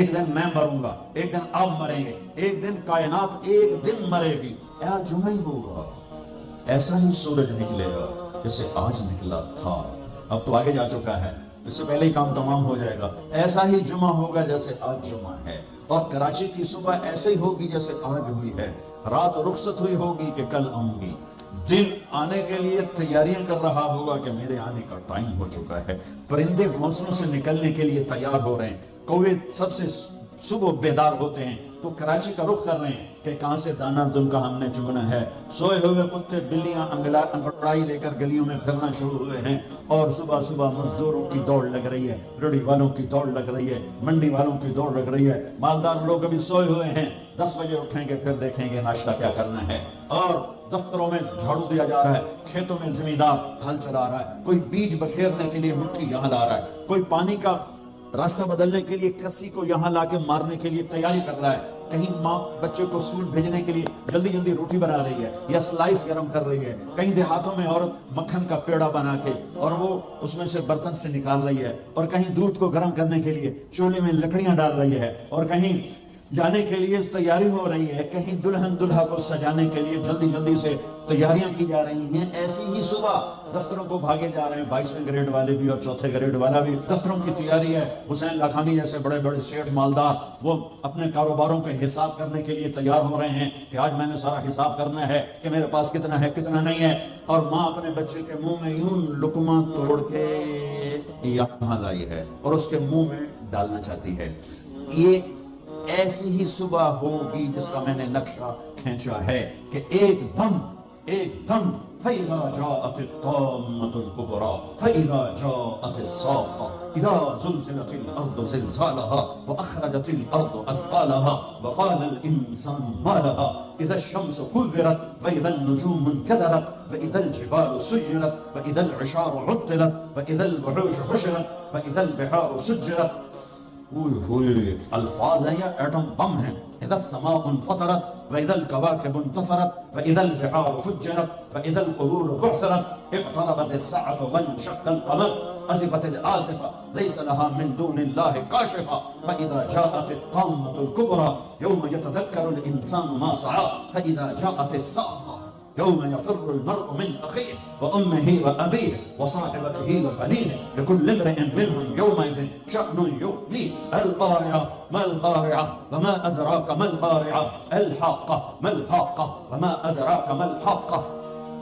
ایک دن میں مروں گا، ایک دن آپ مریں گے، ایک دن کائنات ایک دن مرے گی، جمعہ ہی ہوگا، ایسا ہی سورج نکلے گا جیسے آج نکلا تھا، اب تو آگے جا چکا ہے، اس سے پہلے ہی کام تمام ہو جائے گا، ایسا ہی جمعہ ہوگا جیسے آج جمعہ ہے، اور کراچی کی صبح ایسے ہی ہوگی جیسے آج ہوئی ہے، رات رخصت ہوئی ہوگی کہ کل آؤں گی، دن آنے کے لیے تیاریاں کر رہا ہوگا کہ میرے آنے کا ٹائم ہو چکا ہے، پرندے گھونسلوں سے نکلنے کے لیے تیار ہو رہے ہیں، کوے سب سے صبح بیدار ہوتے ہیں تو کراچی کا رخ کر رہے ہیں کہ کہاں سے دانا دن کا ہم نے چگنا ہے، سوئے ہوئے کتے بلیاں انگڑائی لے کر گلیوں میں پھرنا شروع ہوئے ہیں، اور صبح صبح مزدوروں کی دوڑ لگ رہی ہے، ریڑھی والوں کی دوڑ لگ رہی ہے، منڈی والوں کی دوڑ لگ رہی ہے، مالدار لوگ ابھی سوئے ہوئے ہیں، 10 بجے اٹھیں گے پھر دیکھیں گے ناشتہ کیا کرنا ہے، اور دفتروں میں جھاڑو دیا جا رہا ہے، کھیتوں میں زمیندار ہل چلا رہا ہے، کوئی بیج بکھیرنے کے لیے مٹھی یہاں لا رہا ہے، کوئی پانی کا راستہ بدلنے کے لیے کسی کو یہاں لا کے مارنے کے لیے تیاری کر رہا ہے، کہیں ماں بچے کو اسکول بھیجنے کے لیے جلدی جلدی روٹی بنا رہی ہے یا سلائس گرم کر رہی ہے، کہیں دیہاتوں میں عورت مکھن کا پیڑا بنا کے اور وہ اس میں سے برتن سے نکال رہی ہے، اور کہیں دودھ کو گرم کرنے کے لیے چولہے میں لکڑیاں ڈال رہی ہے، اور کہیں جانے کے لیے تیاری ہو رہی ہے، کہیں دلہن دلہا کو سجانے کے لیے جلدی جلدی سے تیاریاں کی جا رہی ہیں، ایسی ہی صبح دفتروں کو بھاگے جا رہے ہیں، 22ویں گریڈ والے بھی اور 4تھے گریڈ والا بھی، دفتروں کی تیاری ہے، حسین لاکھانی جیسے بڑے بڑے سیٹ مالدار وہ اپنے کاروباروں کے حساب کرنے کے لیے تیار ہو رہے ہیں کہ آج میں نے سارا حساب کرنا ہے کہ میرے پاس کتنا ہے کتنا نہیں ہے، اور ماں اپنے بچے کے منہ میں یوں لقمہ توڑ کے یہاں لائی ہے اور اس کے منہ میں ڈالنا چاہتی ہے، یہ ایسی ہی صبح ہوگی جس کا میں نے نقشہ کھینچا ہے کہ ایک دم فَإِذَا جَاءَتِ الطَّامَّةُ الْكُبْرَى فَإِذَا جَاءَتِ الصَّاخَّةُ إِذَا زُلْزِلَتِ الْأَرْضُ زِلْزَالَهَا وَأَخْرَجَتِ الْأَرْضُ أَثْقَالَهَا وَقَالَ الْإِنسَانُ مَا لَهَا إِذَا الشَّمْسُ كُوِّرَتْ وَإِذَا النُّجُومُ انكَدَرَتْ وَإِذَا الْجِبَالُ سُيِّرَتْ وَإِذَا الْعِشَارُ عُطِّلَتْ وَإِذَا الْوُحُوشُ حُشِرَتْ وَإِذَا الْبِحَارُ سُجِّرَتْ، الفاظ ہیں یا ایٹم بم ہیں، اذا السماء انفطرت واذا الكواكب انتثرت واذا البحار فجرت واذا القبور بعثرت اقتربت الساعة وانشق القمر ازفت الآزفة ليس لها من دون الله كاشفة فاذا جاءت الطامة الكبرى يوم يتذكر الانسان ما سعى فاذا جاءت الصاخة يوم يفر المرء من أخيه وأمه وأبيه وصاحبته وبنيه لكل امرئ منهم يومئذ شأن يغنيه، القارعة ما القارعة وما أدراك ما القارعة، الحاقة ما الحاقة وما أدراك ما الحاقة،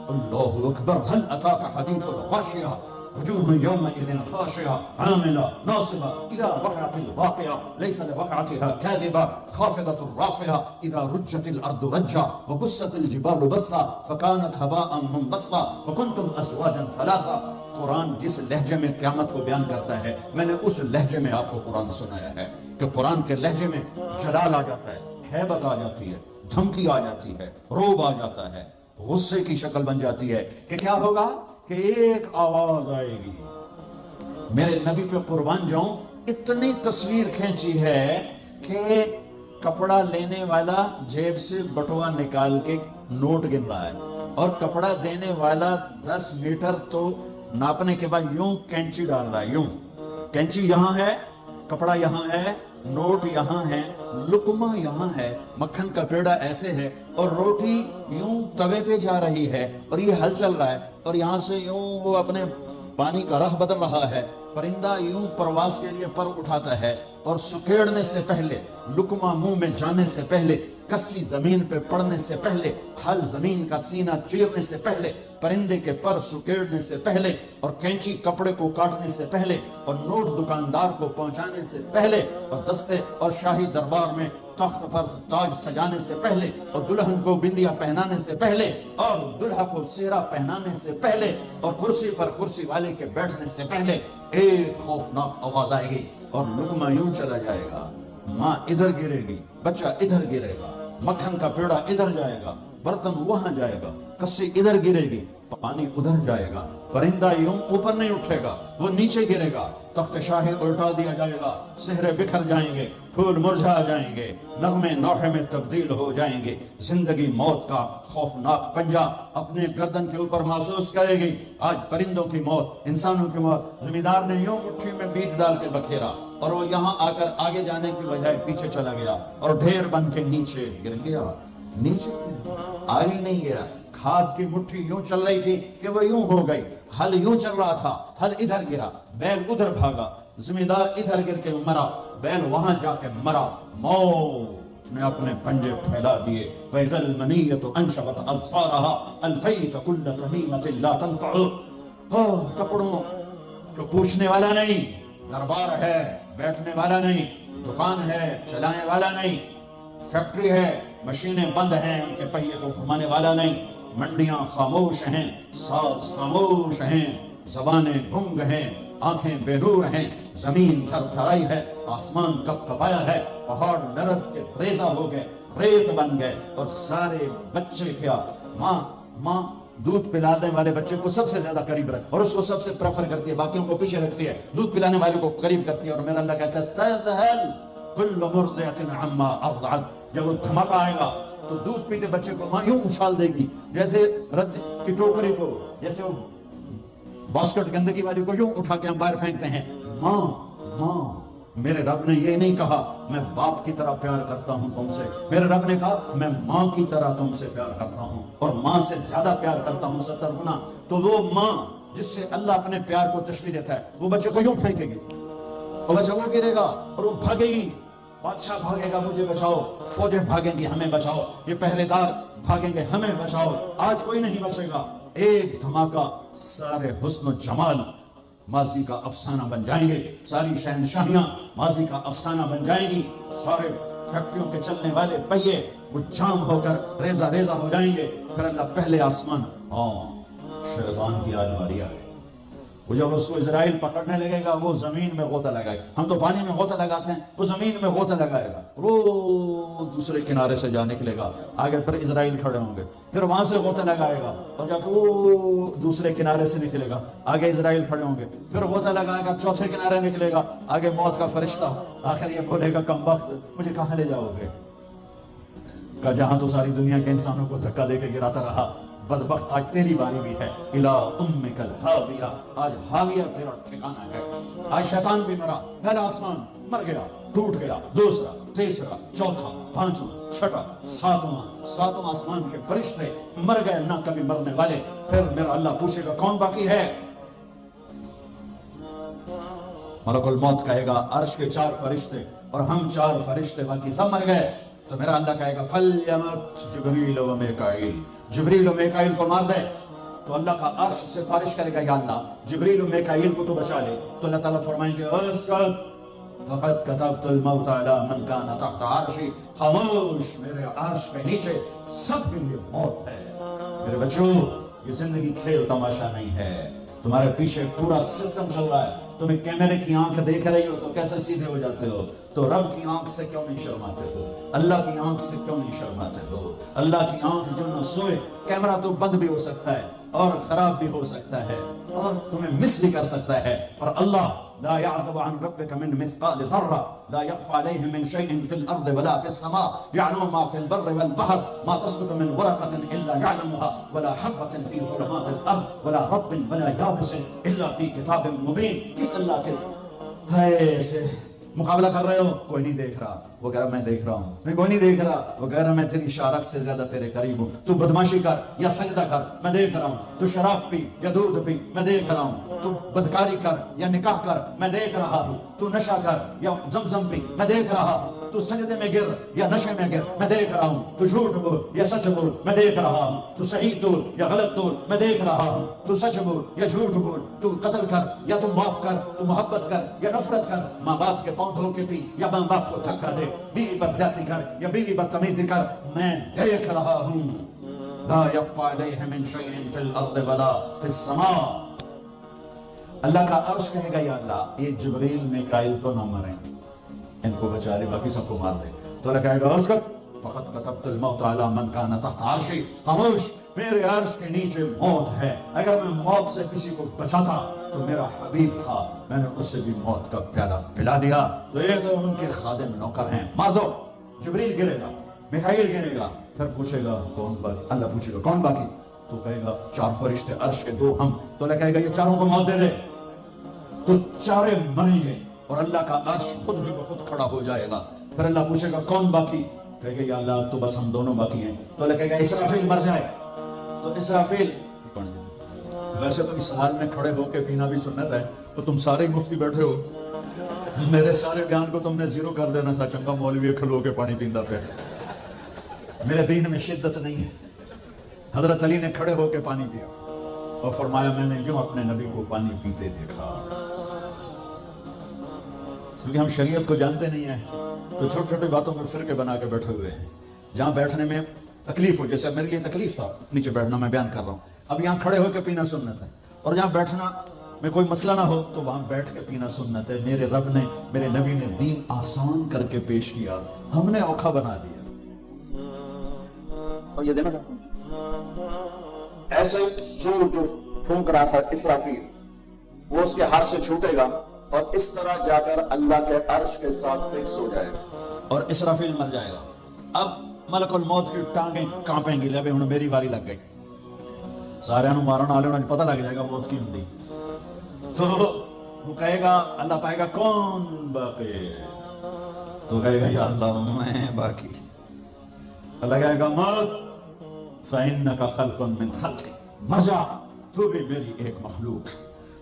الله أكبر، هل أتاك حديث الغاشية وجوه يومئذ خاشعة عاملة ناصبة إذا وقعت الواقعة ليس لوقعتها كاذبة خافضة رافعة إذا رجت الأرض رجا وبست الجبال بسا فكانت هباء منبثا وكنتم أزواجا ثلاثا۔ قرآن جس لہجے میں قیامت کو بیان کرتا ہے میں نے اس لہجے میں آپ کو قرآن سنایا ہے کہ قرآن کے لہجے میں جلال آ جاتا ہے، ہیبت آ جاتی ہے، دھمکی آ جاتی ہے، روب آ جاتا ہے، غصے کی شکل بن جاتی ہے کہ کیا ہوگا کہ ایک آواز آئے گی، میرے نبی پہ قربان جاؤں اتنی تصویر کھینچی ہے کہ کپڑا لینے والا جیب سے بٹوا نکال کے نوٹ گن رہا ہے اور کپڑا دینے والا 10 میٹر تو ناپنے کے بعد یوں کینچی ڈال رہا ہے، یوں کینچی یہاں ہے، کپڑا یہاں ہے، نوٹ یہاں ہے، لقمہ یہاں ہے، مکھن کا پیڑا ایسے ہے اور روٹی یوں توے پہ جا رہی ہے اور یہ ہل چل رہا ہے اور یہاں سے یوں وہ اپنے پانی کا راہ بدل رہا ہے، پرندہ یوں پرواز کے لیے پر اٹھاتا ہے اور سکیڑنے سے پہلے، لقمہ منہ میں جانے سے پہلے، کسی زمین پہ پڑنے سے پہلے، ہل زمین کا سینہ چیرنے سے پہلے، پرندے کے پر سکیڑنے سے پہلے اور کینچی کپڑے کو کاٹنے سے پہلے اور نوٹ دکاندار کو پہنچانے سے پہلے اور دستے اور شاہی دربار میں تخت پر تاج سجانے سے پہلے اور دلہن کو بندیا پہنانے سے پہلے اور دلہا کو سہرا پہنانے سے پہلے اور کرسی پر کرسی والے کے بیٹھنے سے پہلے ایک خوفناک آواز آئے گی اور لقمہ یوں چلا جائے گا، ماں ادھر گرے گی، بچہ ادھر گرے گا، مکھن کا پیڑا ادھر جائے گا، برتن وہاں جائے گا، کسی ادھر گرے گی، پانی ادھر جائے گا، پرندہ یوں اوپر نہیں اٹھے گا، وہ نیچے گرے گا، تخت شاہی الٹا دیا جائے گا، سہرے بکھر جائیں گے، پھول مرجھا جائیں گے، نغمے نوحے میں تبدیل ہو جائیں گے، زندگی موت کا خوفناک پنجہ اپنے گردن کے اوپر محسوس کرے گی۔ آج پرندوں کی موت، انسانوں کی موت، زمیندار نے یوں مٹھی میں بیج ڈال کے بکھیرا اور وہ یہاں آ کر آگے جانے کی بجائے پیچھے چلا گیا اور ڈھیر بن کے نیچے گر گیا، نیچے گر گیا، آگے نہیں گیا۔ کھاد کی مٹھی یوں چل رہی تھی کہ وہ یوں ہو گئی، ہل یوں چل رہا تھا، ہل ادھر گرا، بیل ادھر بھاگا، زمیندار ادھر گر کے مرا، بیل وہاں جا کے مرا۔ موت نے اپنے پنجے پھیلا دیے۔ وَإِذَا الْمَنِيَّةُ أَنْشَبَتْ أَظْفَارَهَا أَلْفَيْتَ كُلَّ تَمِيمَةٍ لَا تَنْفَعُ۔ کپڑوں کو پوچھنے والا نہیں، دربار ہے بیٹھنے والا نہیں، دکان ہے چلانے والا نہیں، فیکٹری ہے مشینیں بند ہیں ان کے پہیے کو گھمانے والا نہیں، منڈیاں خاموش ہیں، ساز خاموش ہیں، زبانیں گنگ ہیں، آنکھیں بے نور ہیں، زمین تھر تھرائی ہے، آسمان کپ کپایا ہے، پہاڑ لرز کے ریزہ ہو گئے، ریت بن گئے، اور سارے بچے کیا، ماں دودھ پلانے والے بچے کو سب سے زیادہ قریب رکھ اور اس کو سب سے پریفر کرتی ہے، باقیوں کو پیچھے رکھتی ہے، دودھ پلانے والے کو قریب کرتی ہے۔ اور میرا اللہ کہتا ہے تذہل کل مرضعۃ عما ارضعت، جب وہ دھماکہ آئے گا تو دودھ پیتے بچے کو ماں یوں اچھال دے گی جیسے رد کی ٹوکری کو، جیسے وہ باسکٹ گندگی والی کو یوں اٹھا کے ہم باہر پھینکتے ہیں۔ ماں میرے رب نے یہ نہیں کہا میں باپ کی طرح پیار کرتا ہوں تم سے، میرے رب نے کہا میں ماں کی طرح تم سے پیار کرتا ہوں، اور ماں سے زیادہ پیار کرتا ہوں 70 گنا۔ تو وہ ماں جس سے اللہ اپنے پیار کو تشبیہ دیتا ہے، وہ بچے کو یوں پھینکے گی، اور بچہ وہ گرے گا اور وہ بھاگے گی، بادشاہ بھاگے گا مجھے بچاؤ، فوجیں بھاگیں گی ہمیں بچاؤ، یہ پہرے دار بھاگیں گے ہمیں بچاؤ۔ آج کوئی نہیں بچے گا، ایک دھماکہ سارے حسن و جمال ماضی کا افسانہ بن جائیں گے، ساری شہنشاہیاں ماضی کا افسانہ بن جائیں گی، سارے فیکٹریوں کے چلنے والے پہیے وہ جام ہو کر ریزہ ریزہ ہو جائیں گے۔ پھر اللہ پہلے آسمان، شیطان کی آج باری آ گئی، وہ جب اس کو اسرائیل پکڑنے لگے گا وہ زمین میں غوطہ لگائے گا، ہم تو پانی میں غوطہ لگاتے ہیں، وہ زمین میں غوطہ لگائے گا، وہ دوسرے کنارے سے جا نکلے گا، آگے پھر اسرائیل کھڑے ہوں گے، پھر وہاں سے غوطہ لگائے گا اور جا کے وہ دوسرے کنارے سے نکلے گا، آگے اسرائیل کھڑے ہوں گے، پھر غوطہ لگائے گا، چوتھے کنارے نکلے گا، آگے موت کا فرشتہ، آخر یہ بولے گا کمبخت مجھے کہاں لے جاؤ گے؟ کہ جہاں تو ساری دنیا کے انسانوں کو دھکا دے کے گراتا رہا، بدبخت آج تیری باری بھی ہے، الہ امک الہاویہ، آج ہاویہ تیرا ٹھکانہ ہے۔ آج شیطان بھی مرا، پہلا آسمان مر گیا، ٹوٹ گیا، دوسرا، تیسرا، چوتھا، پانچواں، چھٹا، ساتواں آسمان کے فرشتے مر گئے، نہ کبھی مرنے والے۔ پھر میرا اللہ پوچھے گا کون باقی ہے؟ ملک الموت کہے گا عرش کے 4 فرشتے اور ہم 4 فرشتے باقی سب مر گئے۔ تو میرا اللہ کہے گا فَلْيَمَتْ جبریل و میکائیل، جبریل و میکائیل کو مار دے۔ تو اللہ کا عرش سے سفارش کرے گا یا اللہ جبریل و میکائیل کو تو بچا لے، تو اللہ تعالیٰ فرمائیں گے اسکت فقد كتبت الموت على من كان تحت عرشی، خاموش، میرے عرش کے نیچے سب کے لیے موت ہے۔ میرے بچوں یہ زندگی کھیل تماشا نہیں ہے، تمہارے پیچھے پورا سسٹم چل رہا ہے، تمہیں کیمرے کی آنکھ دیکھ رہی ہو تو کیسے سیدھے ہو جاتے ہو؟ تو رب کی آنکھ سے کیوں نہیں شرماتے ہو؟ اللہ کی آنکھ سے کیوں نہیں شرماتے ہو؟ اللہ کی آنکھ جو نہ سوئے، کیمرہ تو بند بھی ہو سکتا ہے اور خراب بھی ہو سکتا ہے اور تمہیں مس بھی کر سکتا ہے، اور اللہ لا يعزب عن ربك من مثقال ذرة لا يخفى عليه من شيء في الأرض ولا في السماء يعلم ما في البر والبحر ما تسقط من ورقة إلا يعلمها ولا حبة في ظلمات الأرض ولا رطب ولا يابس إلا في كتاب مبين۔ کس اللہ کے ایسے مقابلہ کر رہے ہو؟ کوئی نہیں دیکھ رہا، وہ کہہ رہا میں دیکھ رہا ہوں، میں کوئی نہیں دیکھ رہا، وہ کہہ رہا میں تیری شارک سے زیادہ تیرے قریب ہوں، تو بدماشی کر یا سجدہ کر میں دیکھ رہا ہوں، تو شراب پی یا دودھ پی میں دیکھ رہا ہوں، تو بدکاری کر یا نکاح کر میں دیکھ رہا ہوں، تو نشہ کر یا زمزم پی میں دیکھ رہا ہوں، تو سجدے میں گر یا نشے میں گر میں دیکھ رہا ہوں، تو جھوٹ بول یا سچ بول میں دیکھ رہا ہوں، تو صحیح تول یا غلط تول میں دیکھ رہا ہوں، تو سچ بول یا جھوٹ بول، تو قتل کر یا تو معاف کر، تو محبت کر یا نفرت کر، ماں باپ کے پاؤں دھو کے پی یا ماں باپ کو دھکا دے، بیوی بدزیادتی کر یا بیوی بدتمیزی کر، میں دیکھ رہا ہوں۔ لا يخفى عليه من شيء في الارض ولا في السماء۔ اللہ کا عرش کہے گا یا اللہ یہ جبریل میکائیل تو نہ مریں، ان کو بچا لے باقی سب کو مار دے۔ تو اللہ کہے گا اسکت فقط كتبت الموت على من كان تحت عرشي. خاموش، میرے عرش کے نیچے موت ہے. اگر میں موت سے کسی کو بچاتا تو میرا حبیب تھا، میں نے اسے بھی موت کا پیالہ پلا دیا. تو یہ تو ان کے خادم نوکر ہیں. مار دو. جبریل گرے گا، میکائیل گرے گا، پھر پوچھے گا کون باقی؟ اللہ پوچھے گا کون باقی؟ تو کہے گا 4 فرشتے عرش کے 2 ہم. تو اللہ کہے گا یہ 4 کو موت دے دے. تو 4 مریں گے اور اللہ کا عرش خود ہی بخود کھڑا ہو جائے گا. پھر اللہ پوچھے گا کون باقی؟ کہے گا یا اللہ اب تو بس ہم دونوں باقی ہیں. تو اللہ کہے گا اسرافیل مر جائے. تو اسرافیل، ویسے تو اس حال میں کھڑے ہو کے پینا بھی سنت ہے، تو تم سارے مفتی بیٹھے ہو، میرے سارے بیان کو تم نے زیرو کر دینا تھا. چنگا مولوی کھلو کے پانی پیندا پہ. میرے دین میں شدت نہیں ہے. حضرت علی نے کھڑے ہو کے پانی پیا اور فرمایا میں نے یوں اپنے نبی کو پانی پیتے دیکھا. کیونکہ ہم شریعت کو جانتے نہیں ہیں تو چھوٹی چھوٹی باتوں میں فرقے بنا کے بیٹھے ہوئے ہیں. جہاں بیٹھنے میں تکلیف ہو، جیسے میرے لیے تکلیف تھا نیچے بیٹھنا، میں بیان کر رہا ہوں. اب یہاں کھڑے ہو کے پینا سنت ہے، اور جہاں بیٹھنا میں کوئی مسئلہ نہ ہو تو وہاں بیٹھ کے پینا سنت ہے. میرے رب نے، میرے نبی نے دین آسان کر کے پیش کیا، ہم نے اوکھا بنا دیا. اور یہ دینا تھا ایسے سور جو پھونک رہا تھا اسرافیل، وہ اس کے ہاتھ سے چھوٹے گا اور اس طرح جا کر اللہ کے عرش کے ساتھ فکس ہو جائے گا اور اسرافیل مر جائے گا. اب ملک الموت کی ٹانگیں کانپیں گی. لے میری واری لگ گئی، سارے مارن والے انہیں پتہ لگ جائے گا موت کی ہوں. تو وہ کہے گا، اللہ پائے گا کون باقی؟ تو کہے گا یا اللہ میں باقی. اللہ کہے گا موت فَإِنَّكَ خَلْقٌ مِّن خَلْقِ، مر جا، تو بھی میری ایک مخلوق.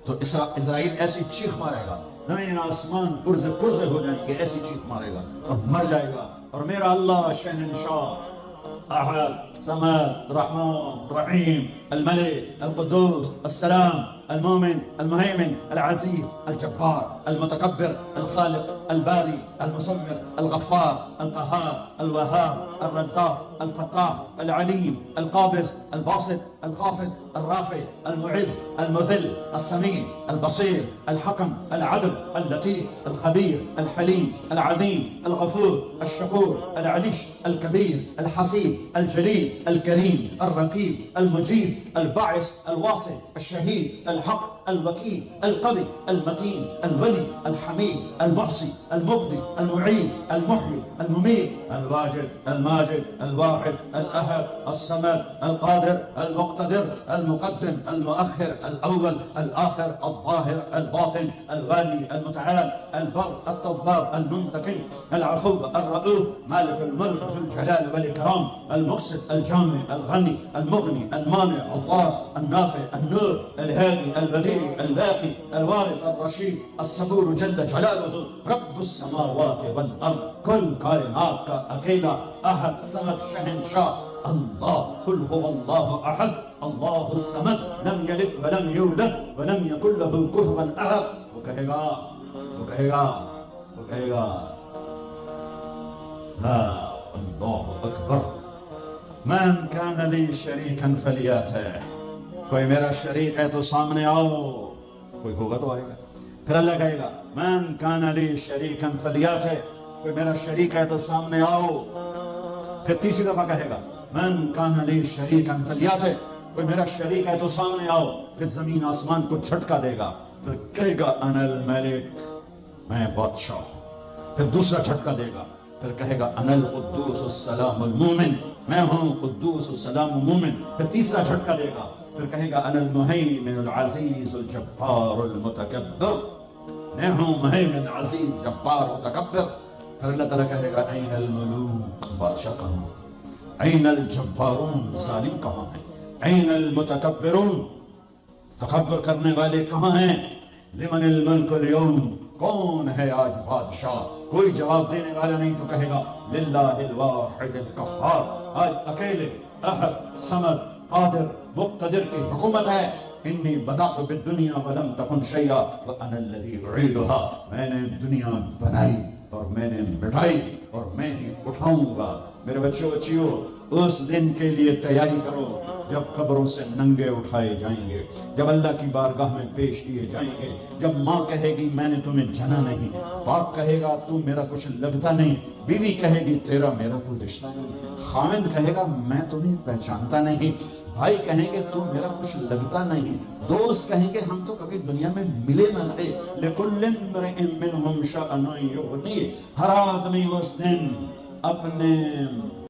تو اسرائیل ایسی چیخ مارے گا، زمین آسمان پرزے پرزے ہو جائیں گے، ایسی چیخ مارے گا اور مر جائے گا. اور میرا اللہ شہنشاہ، احد، صمد، رحمان، رحیم، الملك، القدوس، السلام، المؤمن، المهيمن، العزيز، الجبار، المتكبر، الخالق، الباري، المصور، الغفار، القهار، الوهاب، الرزاق، الفتاح، العليم، القابض، الباسط، الخافض، الرافع، المعز، المذل، السميع، البصير، الحكم، العدل، اللطيف، الخبير، الحليم، العظيم، الغفور، الشكور، العليش، الكبير، الحسيب، الجليل، الكريم، الرقيب، المجيب، الباعث، الواصل، الشهيد، الحق، الوكيل، القوي، المتين، الولي، الحميد، المحصي، المبدي، المعيد، المحيي، المميت، الواجد، الماجد، الواحد، الأحد، الصمد، القادر، المقتدر، المقدم، المؤخر، الأول، الآخر، الظاهر، الباطن، الوالي، المتعال، البر، التواب، المنتقم، العفو، الرؤوف، مالك الملك ذو الجلال والإكرام، المقسط، الجامع، الغني، المغني، المانع، الضار، النافع، النور، الهادي، البديع، الباقي، الوارث، الرشيد، الصبور جل جلاله، رب السماوات والأرض، كل کائنات کا اکیلا احد صمد شہنشاہ اللہ. قل هو الله احد اللہ الصمد لم یلد ولم یولد ولم یکن له کفوا احد. وہ کہے گا اللہ اکبر. من کان لی شریکا فلیاته، کوئی میرا شریک ہے تو سامنے آؤ. کوئی ہوگا تو آئے گا. پھر اللہ کہے گا من کان لی شریکا فلیاته، کوئی میرا شریک ہے تو سامنے آؤ. پھر تیسری دفعہ کہے گا من کان لی شریکا فلیاته، کوئی میرا شریک ہے تو سامنے آؤ. پھر زمین آسمان کو جھٹکا دے گا، پھر کہے گا انا الملک، میں بادشاہ. پھر دوسرا جھٹکا دے گا، پھر کہے گا انا القدوس السلام المومن، میں ہوں قدوس السلام مومن. پھر تیسرا جھٹکا دے گا، پھر کہے گا انا المہیمن العزیز الجبار المتکبر، میں ہوں مہیمن عزیز جبار متکبر. پھر اللہ تعالیٰ کہے گا این الملوک، بادشاہ کہاں؟ این الجبارون، ظالم کہاں ہیں؟ این المتکبرون، تکبر کرنے والے کہاں ہیں؟ لمن الملک اليوم، کون ہے آج بادشاہ؟ کوئی جواب دینے والا نہیں. تو کہے گا للہ الواحد القہار، آج اکیلے احد صمد قادر مقتدر کی حکومت ہے. انی بدأت بالدنیا ولم تکن شیئا وانا الذی اعیدها، میں نے دنیا بنائی اور میں نے مٹائی اور میں ہی اٹھاؤں گا. میرے بچوں اس دن کے لیے تیاری کرو. جب قبروں سے ننگے اٹھائے جائیں گے، جب اللہ کی بارگاہ میں پیش کیے جائیں گے، جب ماں کہے گی میں نے تمہیں جنا نہیں، باپ کہے گا تو میرا کچھ لگتا نہیں، بیوی کہے گی تیرا میرا کوئی رشتہ نہیں، خاوند کہے گا میں تمہیں پہچانتا نہیں، بھائی کہیں گے تو میرا کچھ لگتا نہیں، دوست کہیں گے ہم تو کبھی دنیا میں ملے نہ تھے۔ لِكُلِّ امْرِئٍ مِّنْهُمْ شَأْنٌ يُغْنِيهِ، ہر آدمی اس دن اپنے